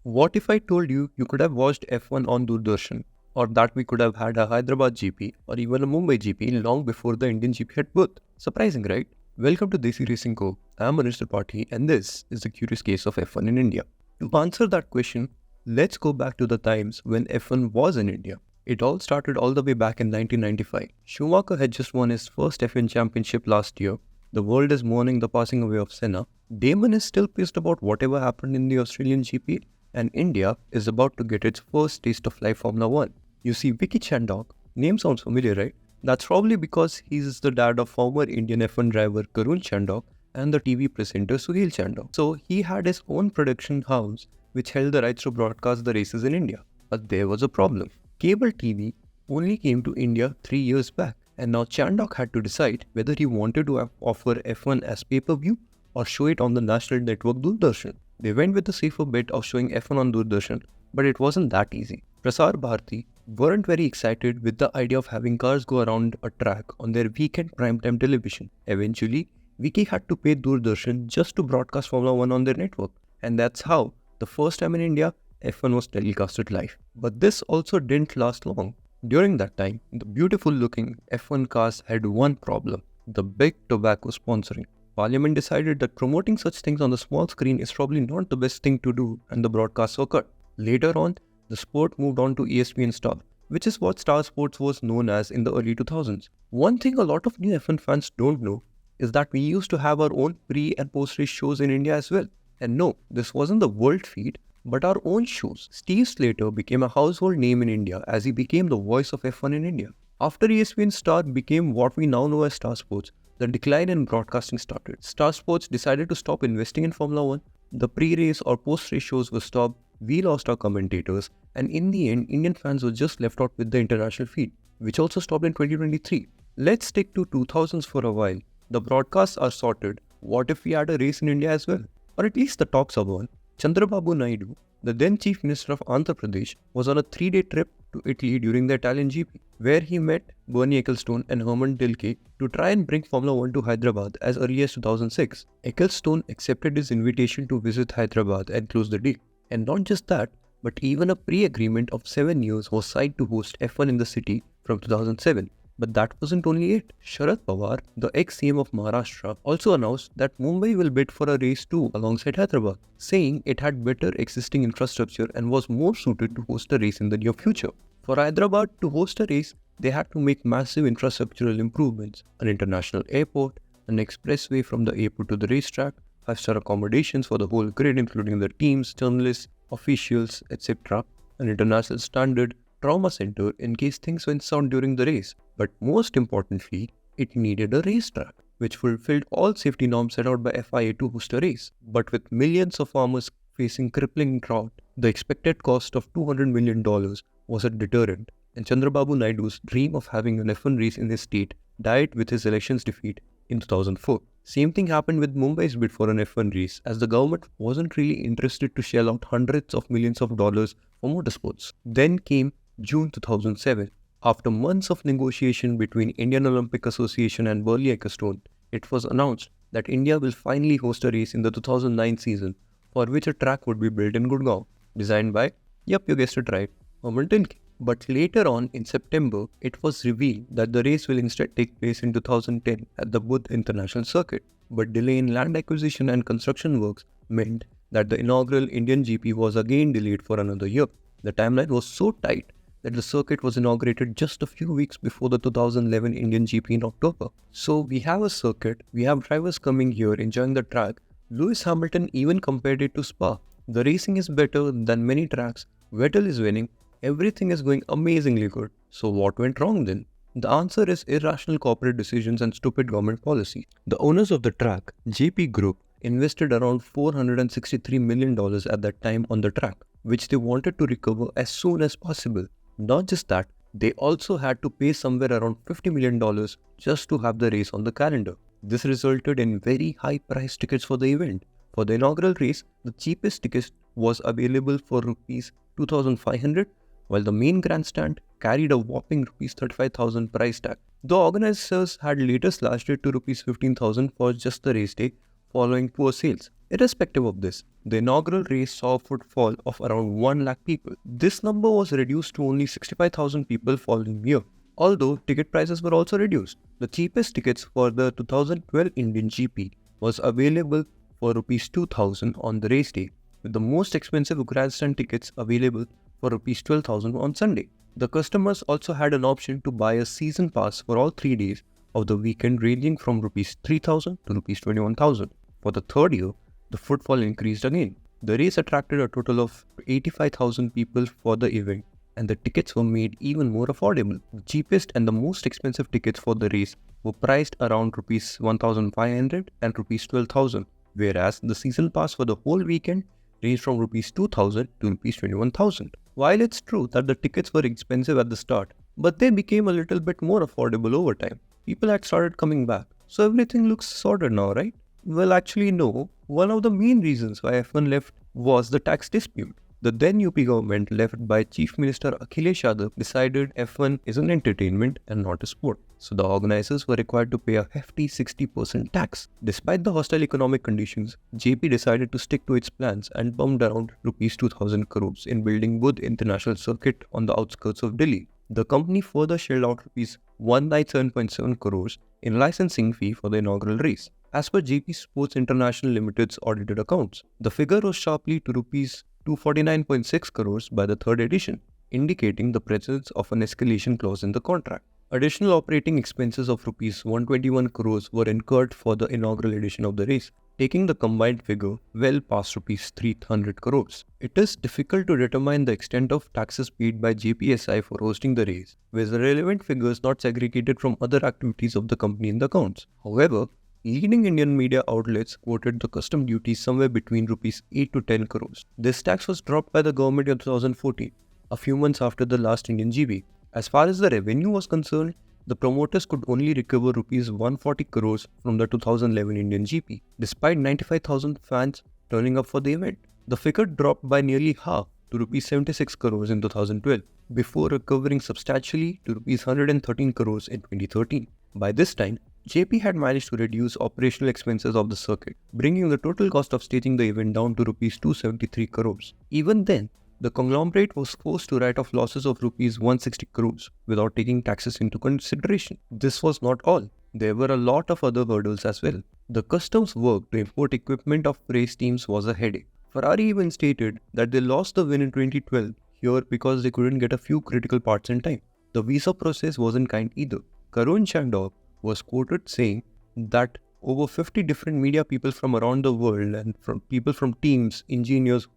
What if I told you you could have watched F1 on Doordarshan, or that we could have had a Hyderabad GP or even a Mumbai GP long before the Indian GP had Buddh? Surprising, right? Welcome to Desi Racing Co. I am Anuj Tripathi, and this is the curious case of F1 in India. To answer that question, let's go back to the times when F1 was in India. It all started all the way back in 1995. Schumacher had just won his first F1 championship last year. The world is mourning the passing away of Senna. Damon is still pissed about whatever happened in the Australian GP, and India is about to get its first taste of live Formula 1. You see, Vicky Chandok, name sounds familiar, right? That's probably because he's the dad of former Indian F1 driver Karun Chandok and the TV presenter Suhil Chandok. So he had his own production house which held the rights to broadcast the races in India. But there was a problem. Cable TV only came to India 3 years back, and now Chandok had to decide whether he wanted to offer F1 as pay-per-view or show it on the national network Doordarshan. They went with the safer bet of showing F1 on Doordarshan, but it wasn't that easy. Prasar Bharati weren't very excited with the idea of having cars go around a track on their weekend primetime television. Eventually, Vicky had to pay Doordarshan just to broadcast Formula 1 on their network, and that's how, the first time in India, F1 was telecasted live. But this also didn't last long. During that time, the beautiful looking F1 cars had one problem: the big tobacco sponsoring. Parliament decided that promoting such things on the small screen is probably not the best thing to do, and the broadcasts were cut. Later on, the sport moved on to ESPN Star, which is what Star Sports was known as in the early 2000s. One thing a lot of new F1 fans don't know is that we used to have our own pre- and post-race shows in India as well. And no, this wasn't the world feed, but our own shows. Steve Slater became a household name in India as he became the voice of F1 in India. After ESPN Star became what we now know as Star Sports, the decline in broadcasting started. Star Sports decided to stop investing in Formula 1. The pre-race or post-race shows were stopped. We lost our commentators, and in the end, Indian fans were just left out with the international feed, which also stopped in 2023. Let's stick to 2000s for a while. The broadcasts are sorted. What if we had a race in India as well? Or at least the talks of one. Chandrababu Naidu, the then Chief Minister of Andhra Pradesh, was on a 3-day trip to Italy during the Italian GP, where he met Bernie Ecclestone and Herman Tilke to try and bring Formula 1 to Hyderabad as early as 2006. Ecclestone accepted his invitation to visit Hyderabad and close the deal. And not just that, but even a pre-agreement of 7 years was signed to host F1 in the city from 2007. But that wasn't only it. Sharad Pawar, the ex-CM of Maharashtra, also announced that Mumbai will bid for a race too alongside Hyderabad, saying it had better existing infrastructure and was more suited to host a race in the near future. For Hyderabad to host a race, they had to make massive infrastructural improvements: an international airport, an expressway from the airport to the racetrack, 5-star accommodations for the whole grid including the teams, journalists, officials, etc., an international standard trauma center in case things went south during the race. But most importantly, it needed a racetrack, which fulfilled all safety norms set out by FIA to host a race. But with millions of farmers facing crippling drought, the expected cost of $200 million was a deterrent, and Chandrababu Naidu's dream of having an F1 race in his state died with his elections defeat in 2004. Same thing happened with Mumbai's bid for an F1 race, as the government wasn't really interested to shell out hundreds of millions of dollars for motorsports. Then came June 2007. After months of negotiation between Indian Olympic Association and Bernie Ecclestone, it was announced that India will finally host a race in the 2009 season, for which a track would be built in Gurgaon, designed by, yep, you guessed it right, Herman Tilke. But later on in September, it was revealed that the race will instead take place in 2010 at the Buddh International Circuit. But delay in land acquisition and construction works meant that the inaugural Indian GP was again delayed for another year. The timeline was so tight that the circuit was inaugurated just a few weeks before the 2011 Indian GP in October. So we have a circuit, we have drivers coming here enjoying the track. Lewis Hamilton even compared it to Spa. The racing is better than many tracks, Vettel is winning, everything is going amazingly good. So what went wrong then? The answer is irrational corporate decisions and stupid government policy. The owners of the track, JP Group, invested around $463 million at that time on the track, which they wanted to recover as soon as possible. Not just that, they also had to pay somewhere around $50 million just to have the race on the calendar. This resulted in very high price tickets for the event. For the inaugural race, the cheapest ticket was available for Rs 2,500, while the main grandstand carried a whopping Rs 35,000 price tag. The organizers had later slashed it to Rs 15,000 for just the race day, following poor sales. Irrespective of this, the inaugural race saw a footfall of around 1 lakh people. This number was reduced to only 65,000 people following year. Although ticket prices were also reduced, the cheapest tickets for the 2012 Indian GP was available for Rs 2,000 on the race day, with the most expensive grandstand tickets available for Rs 12,000 on Sunday. The customers also had an option to buy a season pass for all 3 days of the weekend, ranging from Rs 3,000 to Rs 21,000. For the third year, the footfall increased again. The race attracted a total of 85,000 people for the event, and the tickets were made even more affordable. The cheapest and the most expensive tickets for the race were priced around Rs 1,500 and Rs 12,000, whereas the season pass for the whole weekend ranged from Rs 2,000 to Rs 21,000. While it's true that the tickets were expensive at the start, but they became a little bit more affordable over time. People had started coming back, so everything looks sorted now, right? Well, actually no. One of the main reasons why F1 left was the tax dispute. The then UP government, led by Chief Minister Akhilesh Yadav, decided F1 is an entertainment and not a sport. So the organizers were required to pay a hefty 60% tax. Despite the hostile economic conditions, JP decided to stick to its plans and pumped around Rs 2,000 crores in building Buddh International Circuit on the outskirts of Delhi. The company further shelled out Rs 197.7 crores in licensing fee for the inaugural race. As per JP Sports International Limited's audited accounts, the figure rose sharply to Rs 249.6 crores by the third edition, indicating the presence of an escalation clause in the contract. Additional operating expenses of Rs 121 crores were incurred for the inaugural edition of the race, taking the combined figure well past Rs 300 crores. It is difficult to determine the extent of taxes paid by JPSI for hosting the race, with the relevant figures not segregated from other activities of the company in the accounts. However, leading Indian media outlets quoted the custom duty somewhere between Rs 8 to 10 crores. This tax was dropped by the government in 2014, a few months after the last Indian GP. As far as the revenue was concerned, the promoters could only recover Rs 140 crores from the 2011 Indian GP, despite 95,000 fans turning up for the event. The figure dropped by nearly half to Rs 76 crores in 2012, before recovering substantially to Rs 113 crores in 2013. By this time, JP had managed to reduce operational expenses of the circuit, bringing the total cost of staging the event down to Rs 273 crores. Even then, the conglomerate was forced to write off losses of Rs 160 crores without taking taxes into consideration. This was not all. There were a lot of other hurdles as well. The customs work to import equipment of race teams was a headache. Ferrari even stated that they lost the win in 2012 here because they couldn't get a few critical parts in time. The visa process wasn't kind either. Karun Chandok was quoted saying that over 50 different media people from around the world and from people from teams, engineers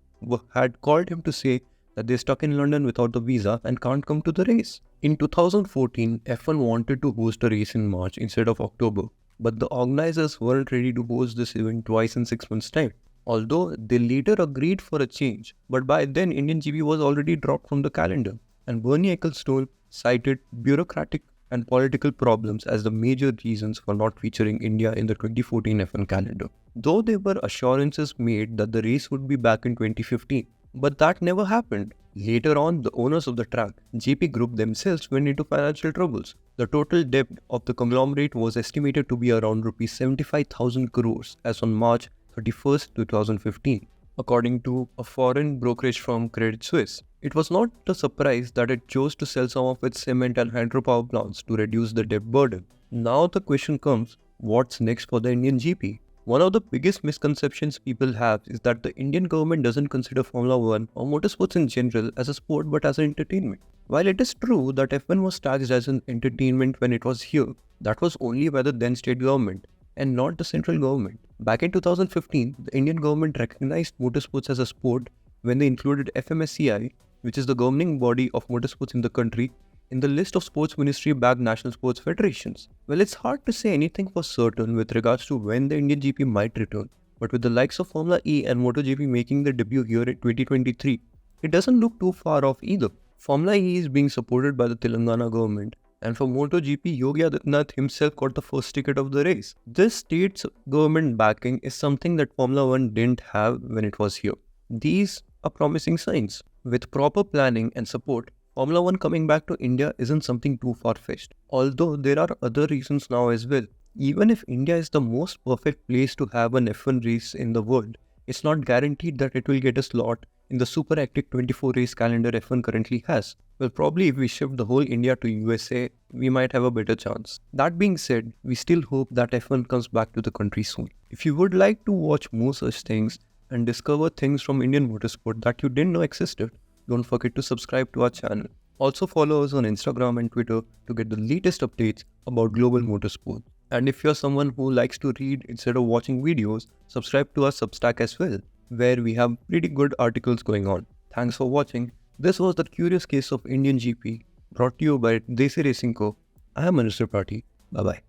had called him to say that they're stuck in London without the visa and can't come to the race. In 2014, F1 wanted to host a race in March instead of October, but the organizers weren't ready to host this event twice in 6 months' time. Although they later agreed for a change, but by then Indian GP was already dropped from the calendar, and Bernie Ecclestone cited bureaucratic and political problems as the major reasons for not featuring India in the 2014 F1 calendar. Though there were assurances made that the race would be back in 2015, but that never happened. Later on, the owners of the track, JP Group themselves, went into financial troubles. The total debt of the conglomerate was estimated to be around Rs 75,000 crores as on March 31st, 2015, according to a foreign brokerage firm Credit Suisse. It was not a surprise that it chose to sell some of its cement and hydropower plants to reduce the debt burden. Now the question comes, what's next for the Indian GP? One of the biggest misconceptions people have is that the Indian government doesn't consider Formula 1 or motorsports in general as a sport but as an entertainment. While it is true that F1 was tagged as an entertainment when it was here, that was only by the then state government and not the central government. Back in 2015, the Indian government recognized motorsports as a sport when they included FMSCI, which is the governing body of motorsports in the country, in the list of sports ministry-backed national sports federations. Well, it's hard to say anything for certain with regards to when the Indian GP might return, but with the likes of Formula E and MotoGP making their debut here in 2023, it doesn't look too far off either. Formula E is being supported by the Telangana government, and for MotoGP, Yogi Adityanath himself got the first ticket of the race. This state's government backing is something that Formula 1 didn't have when it was here. These are promising signs. With proper planning and support, Formula 1 coming back to India isn't something too far-fetched. Although there are other reasons now as well. Even if India is the most perfect place to have an F1 race in the world, it's not guaranteed that it will get a slot in the super hectic 24 race calendar F1 currently has. Well, probably if we shift the whole India to USA, we might have a better chance. That being said, we still hope that F1 comes back to the country soon. If you would like to watch more such things and discover things from Indian motorsport that you didn't know existed, don't forget to subscribe to our channel. Also follow us on Instagram and Twitter to get the latest updates about global motorsport. And if you're someone who likes to read instead of watching videos, subscribe to our Substack as well, where we have pretty good articles going on. Thanks for watching. This was the curious case of Indian GP, brought to you by Desi Racing Co. I am Anuj Tripathi. Bye bye.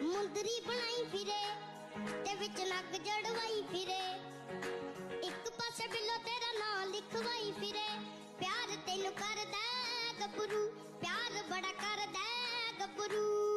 ਮੁੰਦਰੀ ਬਣਾਈ ਫਿਰੇ ਤੇ ਵਿੱਚ ਨੱਕ ਜੜਵਾਈ ਫਿਰੇ ਇੱਕ ਪਾਸੇ ਬਿੱਲੋ ਤੇਰਾ ਨਾਂ ਲਿਖਵਾਈ ਫਿਰੇ ਪਿਆਰ ਤੈਨੂੰ ਕਰਦਾ ਗੱਭਰੂ ਪਿਆਰ ਬੜਾ ਕਰਦਾ ਗੱਭਰੂ